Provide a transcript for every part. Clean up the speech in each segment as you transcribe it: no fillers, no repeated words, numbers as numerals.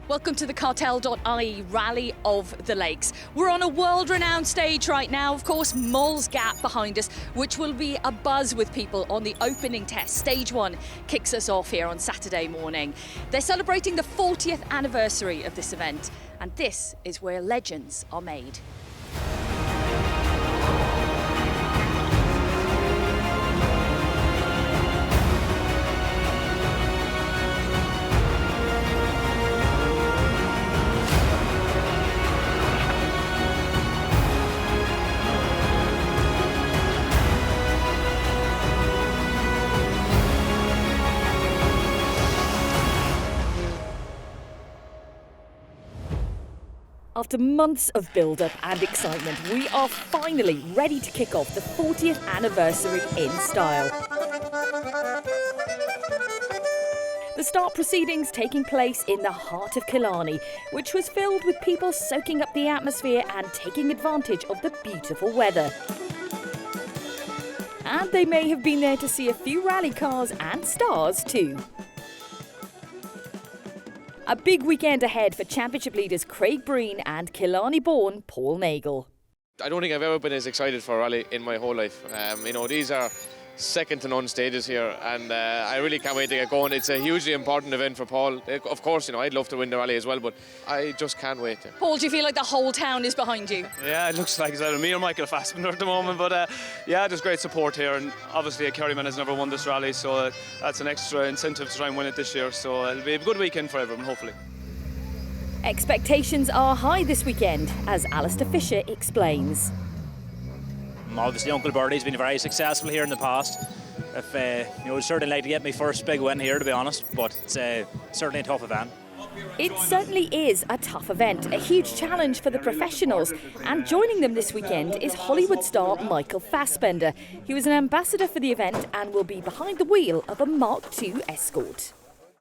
Welcome to the Cartel.ie Rally of the Lakes. We're on a world-renowned stage right now, of course, Moll's Gap behind us, which will be a buzz with people on the opening test. Stage 1 kicks us off here on Saturday morning. They're celebrating the 40th anniversary of this event, and this is where legends are made. After months of build-up and excitement, we are finally ready to kick off the 40th anniversary in style. The start proceedings taking place in the heart of Killarney, which was filled with people soaking up the atmosphere and taking advantage of the beautiful weather. And they may have been there to see a few rally cars and stars too. A big weekend ahead for championship leaders Craig Breen and Killarney-born Paul Nagle. I don't think I've ever been as excited for a rally in my whole life. These are second to none stages here, and I really can't wait to get going. It's a hugely important event for Paul. Of course, I'd love to win the rally as well, but I just can't wait. Paul, do you feel like the whole town is behind you? Yeah, it looks like it's either me or Michael Fassbender at the moment, but there's great support here, and obviously a Kerryman has never won this rally, so that's an extra incentive to try and win it this year, so it'll be a good weekend for everyone, hopefully. Expectations are high this weekend, as Alistair Fisher explains. Obviously Uncle Birdie's been very successful here in the past. I'd certainly like to get my first big win here, to be honest, but it's certainly a tough event. It certainly is a tough event, a huge challenge for the professionals, and joining them this weekend is Hollywood star Michael Fassbender. He was an ambassador for the event and will be behind the wheel of a Mark II Escort.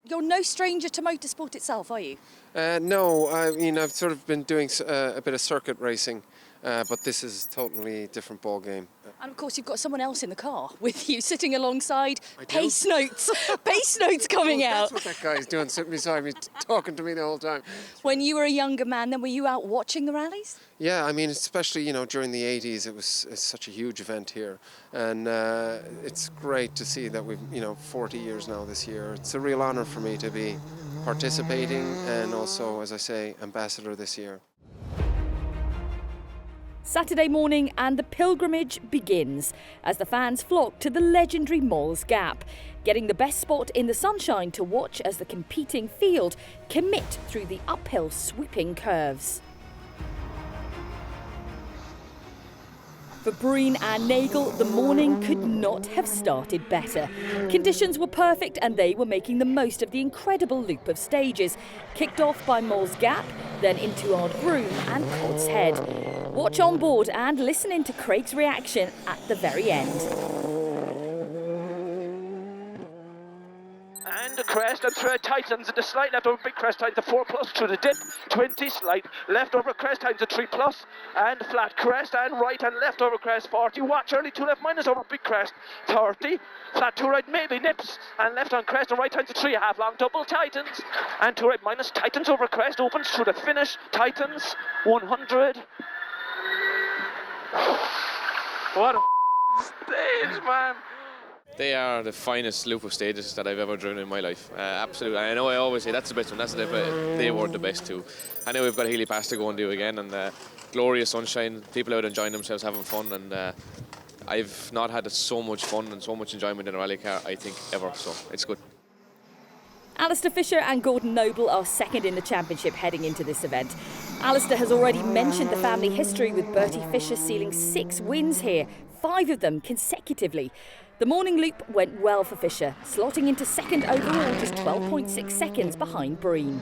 You're no stranger to motorsport itself, are you? No, I've sort of been doing a bit of circuit racing, but this is a totally different ball game. And of course you've got someone else in the car with you, sitting alongside. Pace notes, pace notes coming out. That's what that guy's doing, sitting beside me, talking to me the whole time. When you were a younger man, then were you out watching the rallies? Yeah, especially, during the 80s, it's such a huge event here. And it's great to see that we've, 40 years now this year. It's a real honour for me to be participating and also, as I say, ambassador this year. Saturday morning and the pilgrimage begins as the fans flock to the legendary Moll's Gap, getting the best spot in the sunshine to watch as the competing field commit through the uphill sweeping curves. For Breen and Nagle, the morning could not have started better. Conditions were perfect and they were making the most of the incredible loop of stages, kicked off by Moll's Gap, then into Ardgroom and Cod's Head. Watch on board and listen in to Craig's reaction at the very end. And the crest and thread tightens, and the slight left over big crest tightens the 4 plus through the dip, 20 slight, left over crest tightens the 3 plus, and flat crest and right and left over crest 40, watch early 2 left minus over big crest 30, flat 2 right maybe nips, and left on crest and right tightens the 3 half long double tightens, and 2 right minus tightens over crest, opens through the finish, tightens 100. What a stage, man! They are the finest loop of stages that I've ever driven in my life. Absolutely. I know I always say that's the best one, that's the best, but they were the best too. I know we've got Healy Pass to go and do again, and glorious sunshine, people out enjoying themselves, having fun, and I've not had so much fun and so much enjoyment in a rally car, I think, ever, so it's good. Alistair Fisher and Gordon Noble are second in the championship heading into this event. Alistair has already mentioned the family history, with Bertie Fisher sealing 6 wins here, 5 of them consecutively. The morning loop went well for Fisher, slotting into second overall, just 12.6 seconds behind Breen.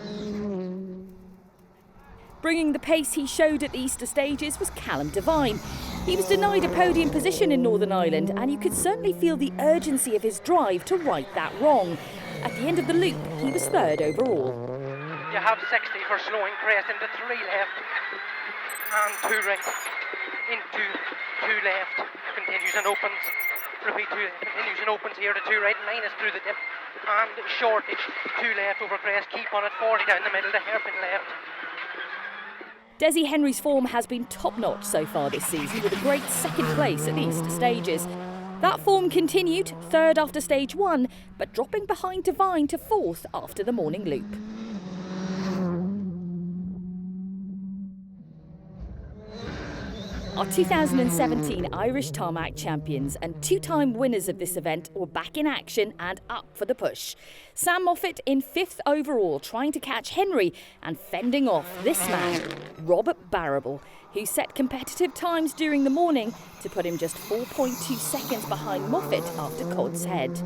Bringing the pace he showed at the Easter stages was Callum Devine. He was denied a podium position in Northern Ireland, and you could certainly feel the urgency of his drive to right that wrong. At the end of the loop, he was third overall. You have 60 for slowing crest into 3 left and 2 right into 2 left, continues and opens. Repeat 2, continues and opens here to 2 right, minus through the dip, and shortage, 2 left over crest, keep on it, 40 down the middle, the hairpin left. Desi Henry's form has been top-notch so far this season, with a great second place at the Easter stages. That form continued, third after stage 1, but dropping behind Divine to fourth after the morning loop. Our 2017 Irish Tarmac champions and 2-time winners of this event were back in action and up for the push. Sam Moffat in 5th overall, trying to catch Henry and fending off this man, Robert Barrable, who set competitive times during the morning to put him just 4.2 seconds behind Moffat after Cod's Head.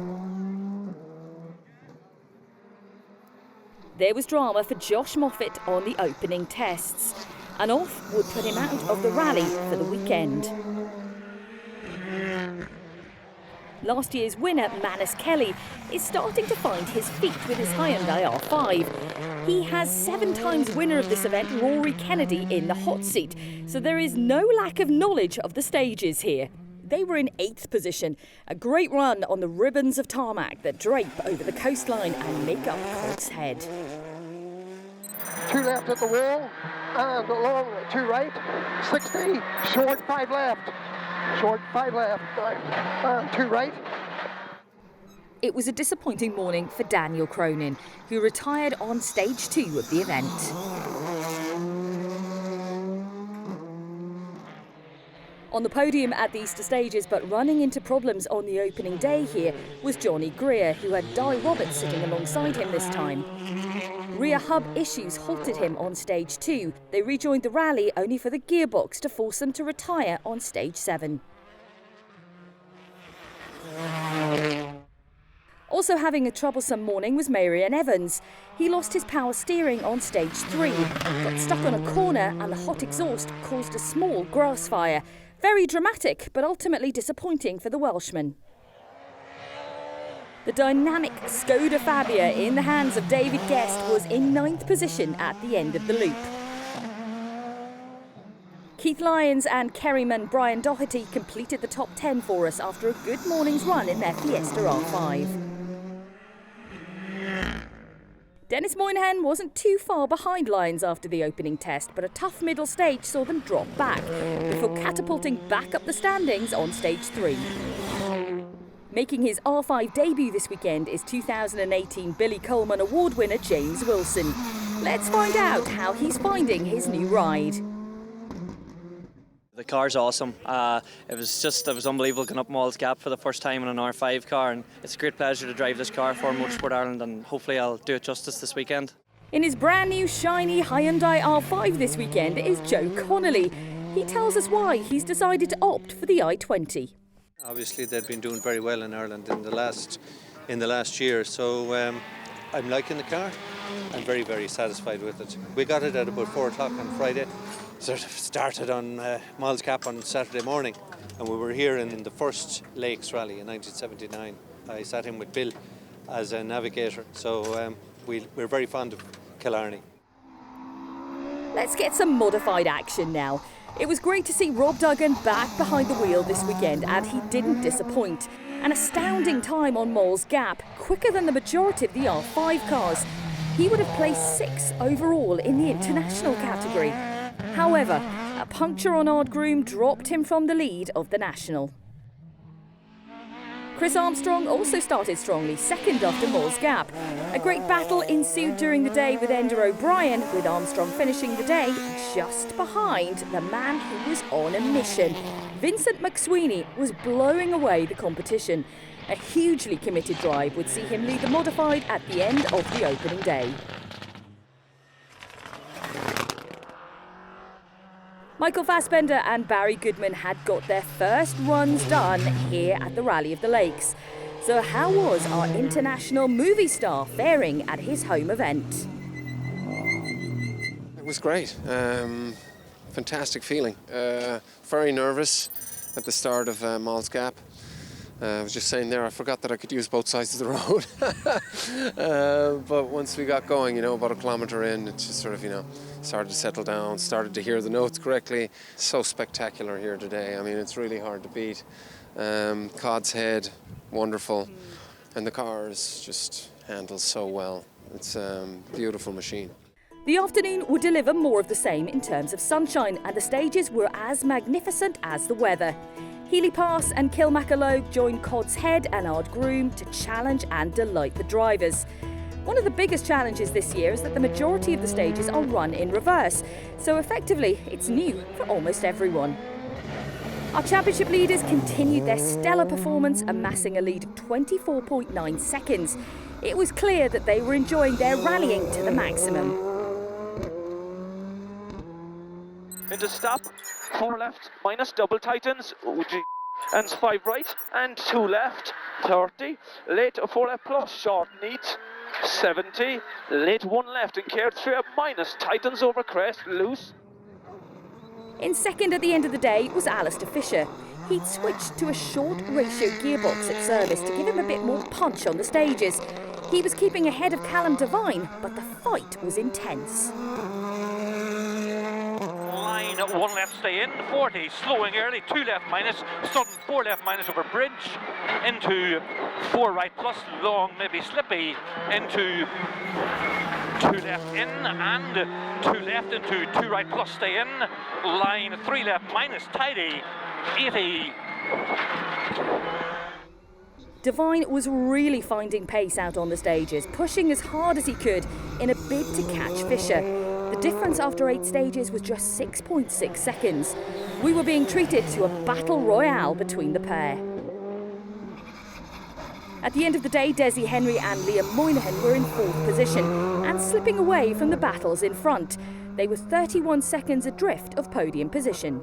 There was drama for Josh Moffat on the opening tests. An off would put him out of the rally for the weekend. Last year's winner, Manus Kelly, is starting to find his feet with his Hyundai R5. He has 7 times winner of this event, Rory Kennedy, in the hot seat, so there is no lack of knowledge of the stages here. They were in 8th position, a great run on the ribbons of tarmac that drape over the coastline and make up Cod's Head. 2 left at the wall, and long 2 right, 60, short 5 left, short 5 left, and 2 right. It was a disappointing morning for Daniel Cronin, who retired on stage 2 of the event. On the podium at the Easter stages, but running into problems on the opening day here, was Johnny Greer, who had Di Roberts sitting alongside him this time. Rear hub issues halted him on stage 2. They rejoined the rally only for the gearbox to force them to retire on stage 7. Also having a troublesome morning was Marian Evans. He lost his power steering on stage 3, got stuck on a corner, and the hot exhaust caused a small grass fire. Very dramatic, but ultimately disappointing for the Welshman. The dynamic Skoda Fabia in the hands of David Guest was in 9th position at the end of the loop. Keith Lyons and Kerryman Brian Doherty completed the top 10 for us after a good morning's run in their Fiesta R5. Dennis Moynihan wasn't too far behind Lyons after the opening test, but a tough middle stage saw them drop back before catapulting back up the standings on stage 3. Making his R5 debut this weekend is 2018 Billy Coleman Award winner James Wilson. Let's find out how he's finding his new ride. The car's awesome. It was unbelievable going up Mall's Gap for the first time in an R5 car, and it's a great pleasure to drive this car for Motorsport Ireland, and hopefully I'll do it justice this weekend. In his brand new shiny Hyundai R5 this weekend is Joe Connolly. He tells us why he's decided to opt for the i20. Obviously they've been doing very well in Ireland in the last year, so I'm liking the car. I'm very, very satisfied with it. We got it at about 4 o'clock on Friday. Sort of started on Miles Cap on Saturday morning, and we were here in the first Lakes Rally in 1979. I sat in with Bill as a navigator, so we're very fond of Killarney. Let's get some modified action now. It was great to see Rob Duggan back behind the wheel this weekend, and he didn't disappoint. An astounding time on Moll's Gap, quicker than the majority of the R5 cars. He would have placed 6th overall in the international category. However, a puncture on Ardgroom dropped him from the lead of the national. Chris Armstrong also started strongly, 2nd after Moll's Gap. A great battle ensued during the day with Enda O'Brien, with Armstrong finishing the day just behind the man who was on a mission. Vincent McSweeney was blowing away the competition. A hugely committed drive would see him lead the modified at the end of the opening day. Michael Fassbender and Barry Goodman had got their first runs done here at the Rally of the Lakes. So how was our international movie star faring at his home event? It was great. Fantastic feeling. Very nervous at the start of Mall's Gap. I was just saying there, I forgot that I could use both sides of the road. But once we got going, about a kilometre in, it just sort of, started to settle down, started to hear the notes correctly. So spectacular here today. I mean, it's really hard to beat. Cod's Head, wonderful. and the cars just handle so well. It's a beautiful machine. The afternoon would deliver more of the same in terms of sunshine, and the stages were as magnificent as the weather. Healy Pass and Kilmacalogue joined Cod's Head and Ardgroom to challenge and delight the drivers. One of the biggest challenges this year is that the majority of the stages are run in reverse, so effectively it's new for almost everyone. Our championship leaders continued their stellar performance, amassing a lead of 24.9 seconds. It was clear that they were enjoying their rallying to the maximum. Into stop, 4 left, minus double tightens, and 5 right, and 2 left, 30, late 4 left plus, short neat, 70, late 1 left, and care 3 up, minus tightens over crest, loose. In second at the end of the day was Alistair Fisher. He'd switched to a short ratio gearbox at service to give him a bit more punch on the stages. He was keeping ahead of Callum Devine, but the fight was intense. Line 1 left, stay in, 40, slowing early, 2 left minus, sudden 4 left minus over bridge, into 4 right plus, long, maybe slippy, into 2 left in, and 2 left into 2 right plus, stay in, line 3 left minus, tidy, 80. Devine was really finding pace out on the stages, pushing as hard as he could in a bid to catch Fisher. The difference after 8 stages was just 6.6 seconds. We were being treated to a battle royale between the pair. At the end of the day, Desi Henry and Liam Moynihan were in 4th position and slipping away from the battles in front. They were 31 seconds adrift of podium position.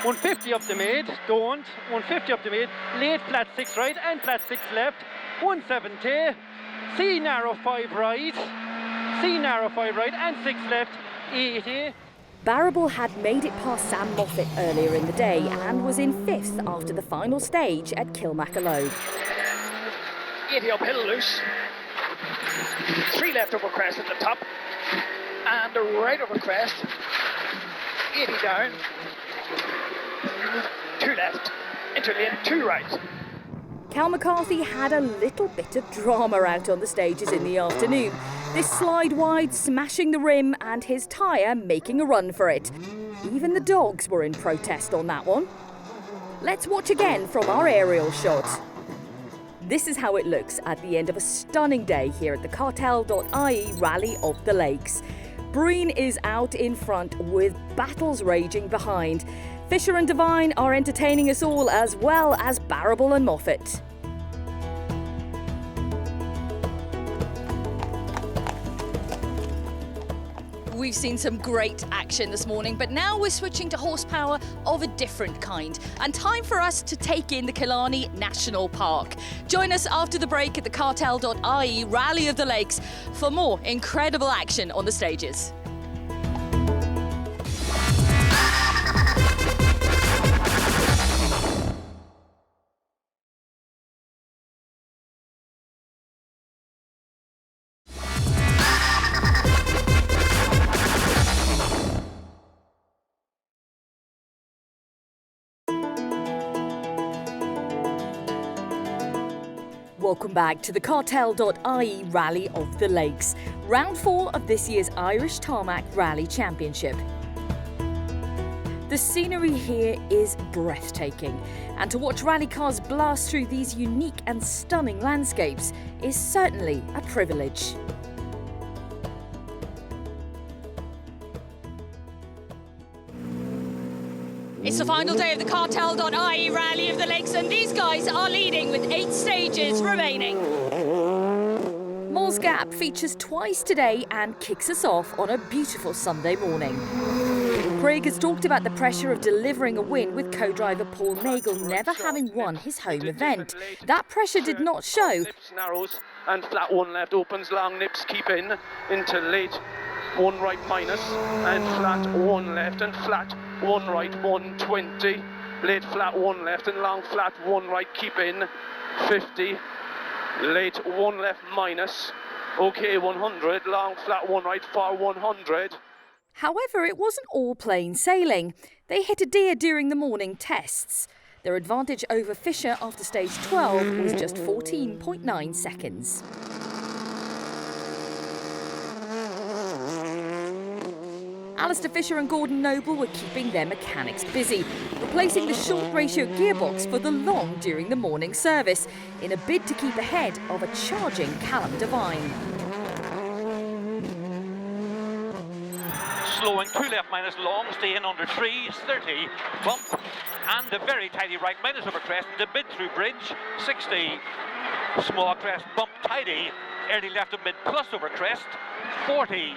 150 up the mid, don't, 150 up the mid, late flat 6 right and flat 6 left, 170, C narrow 5 right, C narrow 5 right and 6 left, 80. Barrable had made it past Sam Moffat earlier in the day and was in 5th after the final stage at Kilmacalogue. 80 uphill loose, 3 left over crest at the top, and right over crest, 80 down, 2 left, into lane 2 right. Cal McCarthy had a little bit of drama out on the stages in the afternoon. This slide wide smashing the rim and his tyre making a run for it. Even the dogs were in protest on that one. Let's watch again from our aerial shot. This is how it looks at the end of a stunning day here at the Cartel.ie Rally of the Lakes. Breen is out in front with battles raging behind. Fisher and Devine are entertaining us all, as well as Barrable and Moffat. We've seen some great action this morning, but now we're switching to horsepower of a different kind, and time for us to take in the Killarney National Park. Join us after the break at the Cartel.ie Rally of the Lakes for more incredible action on the stages. Welcome back to the Cartel.ie Rally of the Lakes, round 4 of this year's Irish Tarmac Rally Championship. The scenery here is breathtaking, and to watch rally cars blast through these unique and stunning landscapes is certainly a privilege. It's the final day of the Cartel.ie Rally of the Lakes, and these guys are leading with 8 stages remaining. Moll's Gap features twice today and kicks us off on a beautiful Sunday morning. Craig has talked about the pressure of delivering a win, with co-driver Paul Nagel never having won his home event. That pressure did not show. Nips narrows and flat 1 left opens, long nips keep in into late 1 right minus and flat 1 left and flat 1 right 120, late flat 1 left and long flat 1 right keep in 50, late 1 left minus, okay 100, long flat 1 right for 100. However, it wasn't all plain sailing. They hit a deer during the morning tests. The Their advantage over Fisher after stage 12 was just 14.9 seconds. Alistair Fisher and Gordon Noble were keeping their mechanics busy, replacing the short ratio gearbox for the long during the morning service, in a bid to keep ahead of a charging Callum Devine. Slowing 2 left minus long, stay in under 3, 30, bump, and a very tidy right minus over crest, the bid through bridge, 60, small crest, bump tidy, early left of mid plus over crest, 40,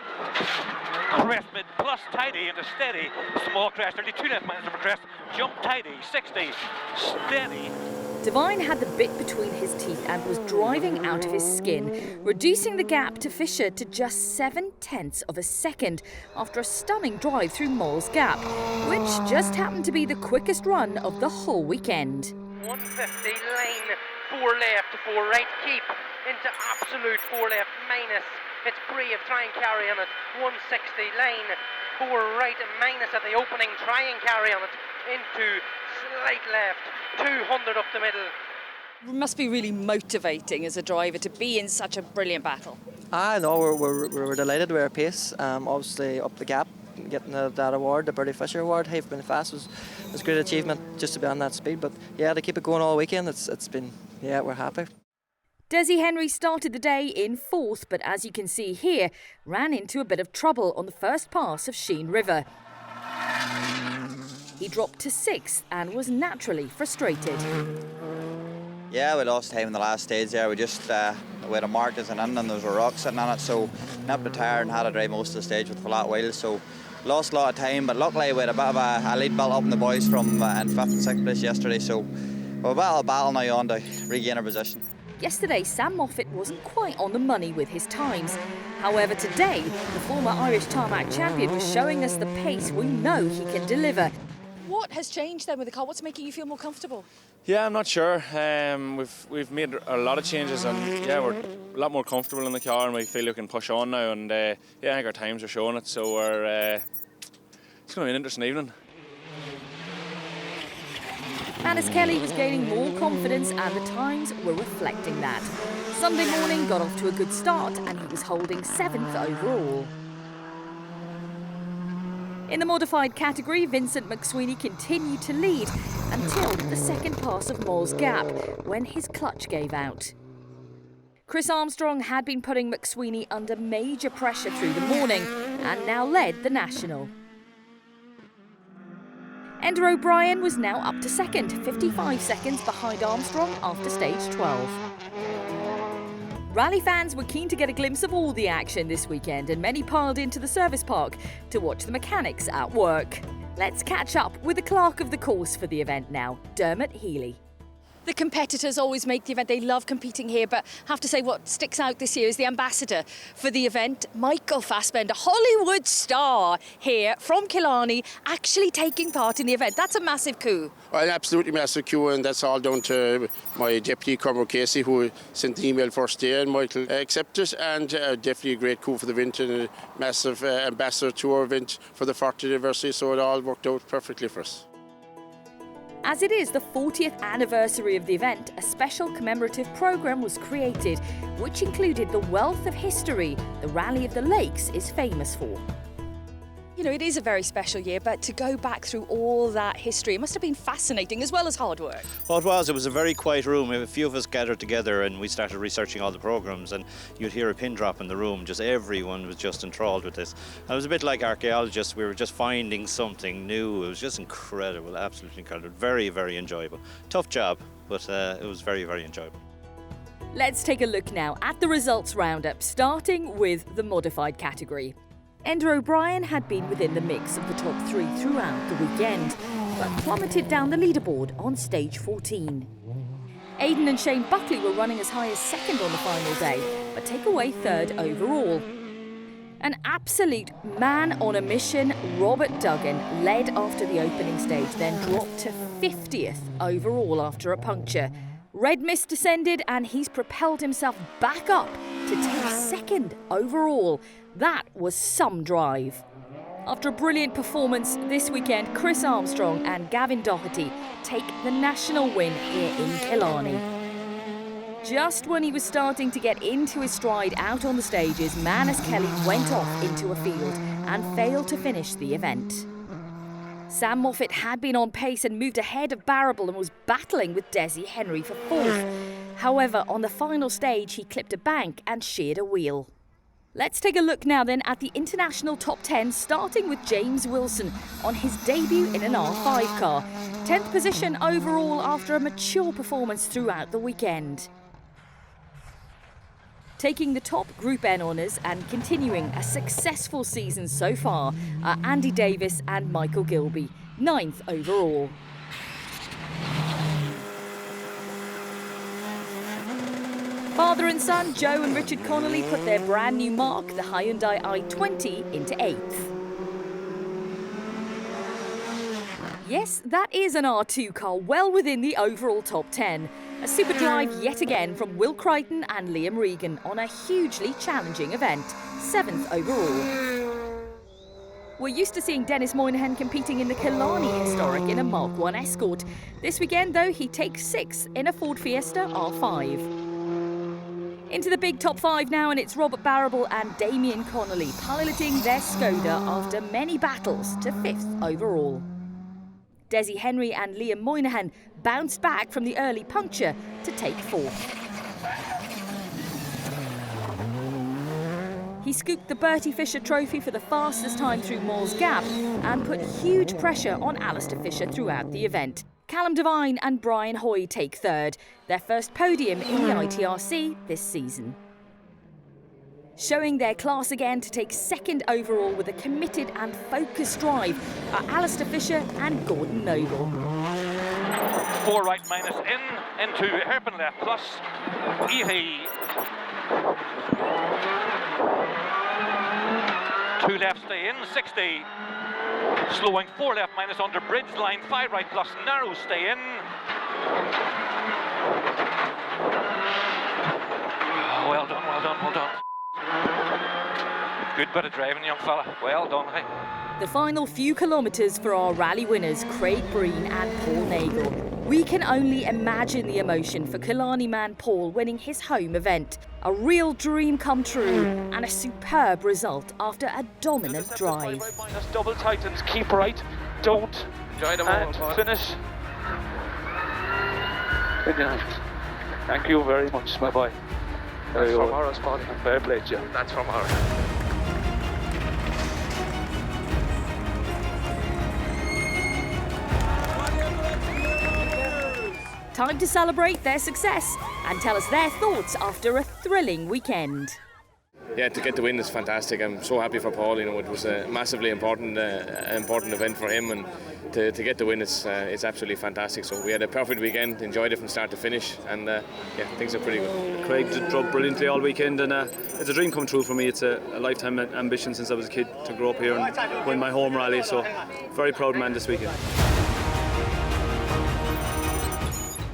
crest mid plus tidy into steady, small crest, early 2 left minus over crest, jump tidy, 60, steady. Devine had the bit between his teeth and was driving out of his skin, reducing the gap to Fisher to just 0.7 of a second after a stunning drive through Moll's Gap, which just happened to be the quickest run of the whole weekend. 150 lane, 4 left, 4 right, keep into absolute 4 left minus. It's brave, try and carry on it. 160 lane, 4 right minus at the opening, try and carry on it into slight left, 200 up the middle. It must be really motivating as a driver to be in such a brilliant battle. No, we're delighted with our pace. Obviously up the gap, getting that award, the Bertie Fisher award, Have Been Fast was a great achievement just to be on that speed. But yeah, to keep it going all weekend, it's been, yeah, we're happy. Desi Henry started the day in 4th, but as you can see here, ran into a bit of trouble on the first pass of Sheen River. He dropped to 6th and was naturally frustrated. Yeah, we lost time in the last stage there. We just we had a mark as an end and there was a rock sitting on it, so nipped the tyre and had to drive most of the stage with flat wheels, so lost a lot of time, but luckily we had a bit of a lead built up in the boys from in 5th and 6th place yesterday, so we're about a battle now on to regain our position. Yesterday, Sam Moffat wasn't quite on the money with his times. However, today, the former Irish tarmac champion was showing us the pace we know he can deliver. What has changed then with the car? What's making you feel more comfortable? Yeah, I'm not sure. We've made a lot of changes, and yeah, we're a lot more comfortable in the car, and we feel we can push on now. And yeah, I think our times are showing it. So it's going to be an interesting evening. Manus Kelly was gaining more confidence, and the times were reflecting that. Sunday morning got off to a good start, and he was holding 7th overall. In the modified category, Vincent McSweeney continued to lead until the second pass of Moll's Gap, when his clutch gave out. Chris Armstrong had been putting McSweeney under major pressure through the morning and now led the National. Enda O'Brien was now up to 2nd, 55 seconds behind Armstrong after stage 12. Rally fans were keen to get a glimpse of all the action this weekend, and many piled into the service park to watch the mechanics at work. Let's catch up with the clerk of the course for the event now, Dermot Healy. The competitors always make the event. They love competing here, but I have to say what sticks out this year is the ambassador for the event, Michael Fassbender, Hollywood star here from Killarney, actually taking part in the event. That's a massive coup. Well, absolutely massive coup, and that's all down to my deputy, Cormac Casey, who sent the email first day, and Michael accepted, and definitely a great coup for the event and a massive ambassador to our event for the 40th anniversary, so it all worked out perfectly for us. As it is the 40th anniversary of the event, a special commemorative programme was created, which included the wealth of history the Rally of the Lakes is famous for. You know, it is a very special year, but to go back through all that history, it must have been fascinating as well as hard work. Well, it was. It was a very quiet room. A few of us gathered together and we started researching all the programmes, and you'd hear a pin drop in the room. Just everyone was just enthralled with this. And it was a bit like archaeologists. We were just finding something new. It was just incredible, absolutely incredible. Very, very enjoyable. Tough job, but it was very, very enjoyable. Let's take a look now at the results roundup, starting with the modified category. Enda O'Brien had been within the mix of the top 3 throughout the weekend, but plummeted down the leaderboard on stage 14. Aidan and Shane Buckley were running as high as 2nd on the final day, but take away 3rd overall. An absolute man on a mission, Robert Duggan led after the opening stage, then dropped to 50th overall after a puncture. Red Mist descended and he's propelled himself back up to take 2nd overall. That was some drive. After a brilliant performance this weekend, Chris Armstrong and Gavin Doherty take the national win here in Killarney. Just when he was starting to get into his stride out on the stages, Manus Kelly went off into a field and failed to finish the event. Sam Moffat had been on pace and moved ahead of Barrable and was battling with Desi Henry for fourth. However, on the final stage, he clipped a bank and sheared a wheel. Let's take a look now then at the international top 10, starting with James Wilson on his debut in an R5 car. 10th position overall after a mature performance throughout the weekend. Taking the top Group N honours and continuing a successful season so far are Andy Davis and Michael Gilby, 9th overall. Father and son, Joe and Richard Connolly, put their brand new mark, the Hyundai i20, into 8th. Yes, that is an R2 car, well within the overall top 10. A super drive yet again from Will Crichton and Liam Regan on a hugely challenging event, 7th overall. We're used to seeing Dennis Moynihan competing in the Killarney Historic in a Mark 1 Escort. This weekend, though, he takes 6th in a Ford Fiesta R5. Into the big top 5 now, and it's Robert Barrable and Damien Connolly piloting their Skoda after many battles to 5th overall. Desi Henry and Liam Moynihan bounced back from the early puncture to take 4th. He scooped the Bertie Fisher Trophy for the fastest time through Moll's Gap and put huge pressure on Alistair Fisher throughout the event. Callum Devine and Brian Hoy take 3rd, their first podium in the ITRC this season. Showing their class again to take 2nd overall with a committed and focused drive are Alistair Fisher and Gordon Noble. 4 right minus into hairpin left plus 80. 2 left stay in, 60. Slowing 4 left minus under bridge line, 5 right plus narrow stay in. Well done, well done, well done. Good bit of driving, young fella. Well done, hey. The final few kilometres for our rally winners, Craig Breen and Paul Nagle. We can only imagine the emotion for Killarney man Paul winning his home event. A real dream come true and a superb result after a dominant drive. Right minus double tightens, keep right, don't, enjoy the and moment, finish. Good night. Thank you very much, my boy. That's from our spot. Fair play to you. That's from our. Time to celebrate their success and tell us their thoughts after a thrilling weekend. Yeah, to get the win is fantastic. I'm so happy for Paul. You know, it was a massively important event for him, and to get the win is it's absolutely fantastic. So we had a perfect weekend, enjoyed it from start to finish, and yeah, things are pretty good. Craig drove brilliantly all weekend, and it's a dream come true for me. It's a lifetime ambition since I was a kid to grow up here and win my home rally. So very proud man this weekend.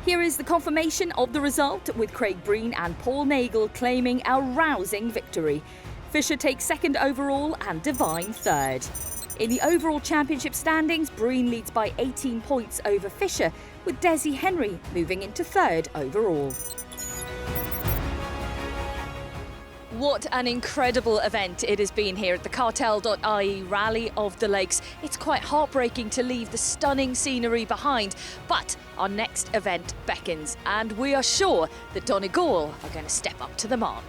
Here is the confirmation of the result, with Craig Breen and Paul Nagle claiming a rousing victory. Fisher takes 2nd overall and Devine 3rd. In the overall championship standings, Breen leads by 18 points over Fisher, with Desi Henry moving into 3rd overall. What an incredible event it has been here at the Cartel.ie Rally of the Lakes. It's quite heartbreaking to leave the stunning scenery behind, but our next event beckons, and we are sure that Donegal are going to step up to the mark.